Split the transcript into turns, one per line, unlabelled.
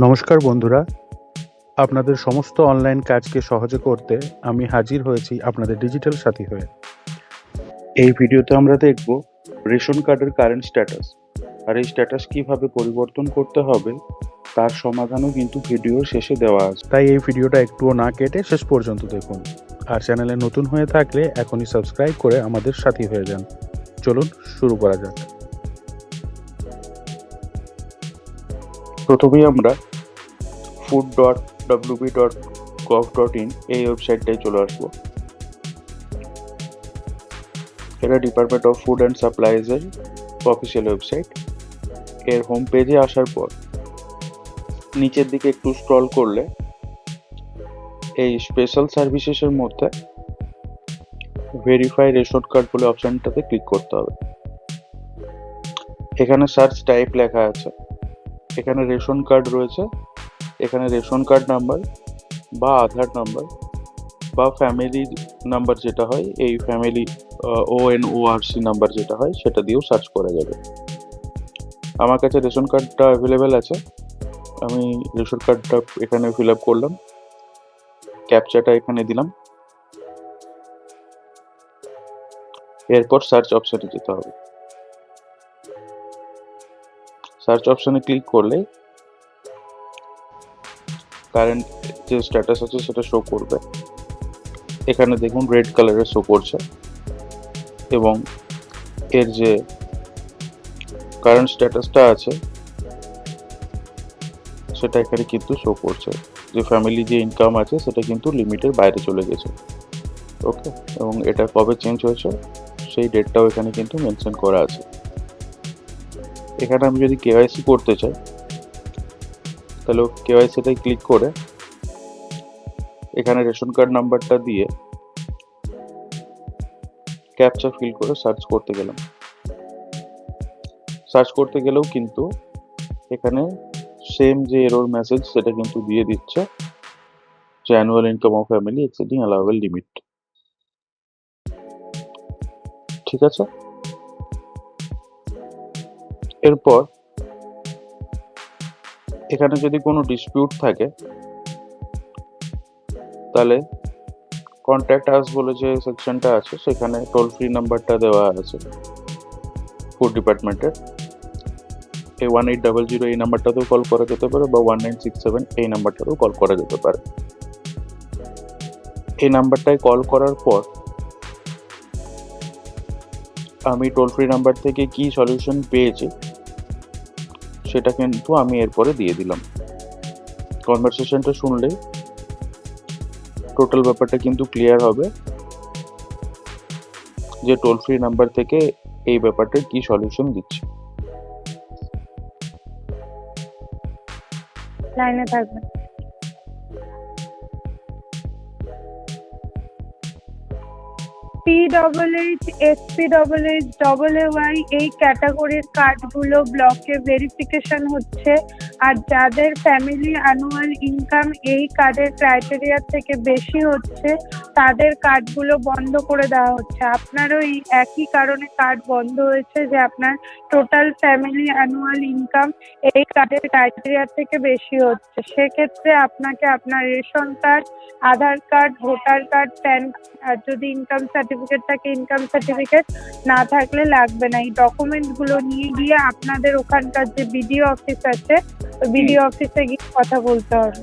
নমস্কার বন্ধুরা, আপনাদের সমস্ত অনলাইন কাজকে সহজে করতে আমি হাজির হয়েছি আপনাদের ডিজিটাল সাথী হয়ে। এই ভিডিওতে আমরা দেখব রেশন কার্ডের কারেন্ট স্ট্যাটাস, আর এই স্ট্যাটাস কিভাবে পরিবর্তন করতে হবে তার সমাধানও কিন্তু ভিডিওর শেষে দেওয়া আছে। তাই এই ভিডিওটা একটুও না কেটে শেষ পর্যন্ত দেখুন। আর চ্যানেলে নতুন হয়ে থাকলে এখনই সাবস্ক্রাইব করে আমাদের সাথী হয়ে যান। চলুন শুরু করা যাক। প্রথমেই আমরা food.wb.gov.in এই ওয়েবসাইটটাই চলে আসবো। এটা department of food and supplies এর অফিসিয়াল ওয়েবসাইট। এর হোম পেজে আসার পর নিচের দিকে একটু স্ক্রল করলে এই স্পেশাল সার্ভিসেসের মধ্যে ভেরিফাই রেশন কার্ড বলে অপশনটাতে ক্লিক করতে হবে। এখানে সার্চ টাইপ লেখা আছে, এখানে রেশন কার্ড রয়েছে, এখানে রেশন কার্ড নাম্বার বা আধার নাম্বার বা ফ্যামিলি নাম্বার যেটা হয়, এই ফ্যামিলি ONORC নাম্বার যেটা হয় সেটা দিয়েও সার্চ করা যাবে। আমার কাছে রেশন কার্ডটা অ্যাভেলেবেল আছে, আমি রেশন কার্ডটা এখানে ফিল আপ করলাম, ক্যাপচাটা এখানে দিলাম, এরপর সার্চ অপশনে যেতে হবে। সার্চ অপশনে ক্লিক করলে কারেন্ট যে স্ট্যাটাস আছে সেটা শো করবে। এখানে দেখুন রেড কালারে শো করছে এবং এর যে কারেন্ট স্ট্যাটাসটা আছে সেটা এখানে কিন্তু শো করছে যে ফ্যামিলি যে ইনকাম আছে সেটা কিন্তু লিমিটের বাইরে চলে গেছে। ওকে, এবং এটা কবে চেঞ্জ হয়েছে সেই ডেটটাও এখানে কিন্তু মেনশন করা আছে। এখানে আমি যদি KYC করতে চাই তাহলে KYCটাই ক্লিক করে এখানে রেশন কার্ড নাম্বারটা দিয়ে ক্যাপচা ফিল করে সার্চ করতে গেলাম। সার্চ করতে গেলেও কিন্তু এখানে সেম যে এরর মেসেজ সেটা কিন্তু দিয়ে দিচ্ছে যে annual income of family exceeding allowable limit. ঠিক আছে, এরপর এখানে যদি কোনো ডিসপিউট থাকে তাহলে কন্ট্যাক্ট আস বলে যে সেকশনটা আছে সেখানে টোল ফ্রি নাম্বারটা দেওয়া আছে ফুড ডিপার্টমেন্টের। এই 1800 এই নাম্বারটাতেও কল করা যেতে পারে বা 1967 এই নাম্বারটাতেও কল করা যেতে পারে। এই নাম্বারটায় কল করার পর আমি টোল ফ্রি নাম্বার থেকে কি সলিউশন পেয়েছি সেটা কিন্তু আমি এরপরে দিয়ে দিলাম। কনভারসেশনটা শুনলেই টোটাল ব্যাপারটা কিন্তু ক্লিয়ার হবে যে টোল ফ্রি নাম্বার থেকে এই ব্যাপারটার কি সলিউশন দিচ্ছে।
লাইনে থাকবেন। PHH, SPHH, AAY এই ক্যাটাগরির কার্ডগুলো ব্লকে ভেরিফিকেশন হচ্ছে, আর যাদের ফ্যামিলি অ্যানুয়াল ইনকাম এই কার্ডের ক্রাইটেরিয়া থেকে বেশি হচ্ছে তাদের কার্ডগুলো বন্ধ করে দেওয়া হচ্ছে। আপনারও এই একই কারণে কার্ড বন্ধ হয়েছে যে আপনার টোটাল ফ্যামিলি অ্যানুয়াল ইনকাম এই কার্ডের ক্রাইটেরিয়া থেকে বেশি হচ্ছে। সেক্ষেত্রে আপনাকে আপনার ration card, Aadhaar card, voter card, PAN card, আর যদি ইনকাম সার্টিফিকেট থাকে ইনকাম সার্টিফিকেট, না থাকলে লাগবে না, এই ডকুমেন্টগুলো নিয়ে গিয়ে আপনাদের ওখানকার যে BDO অফিস আছে ওই BDO অফিসে গিয়ে কথা বলতে হবে।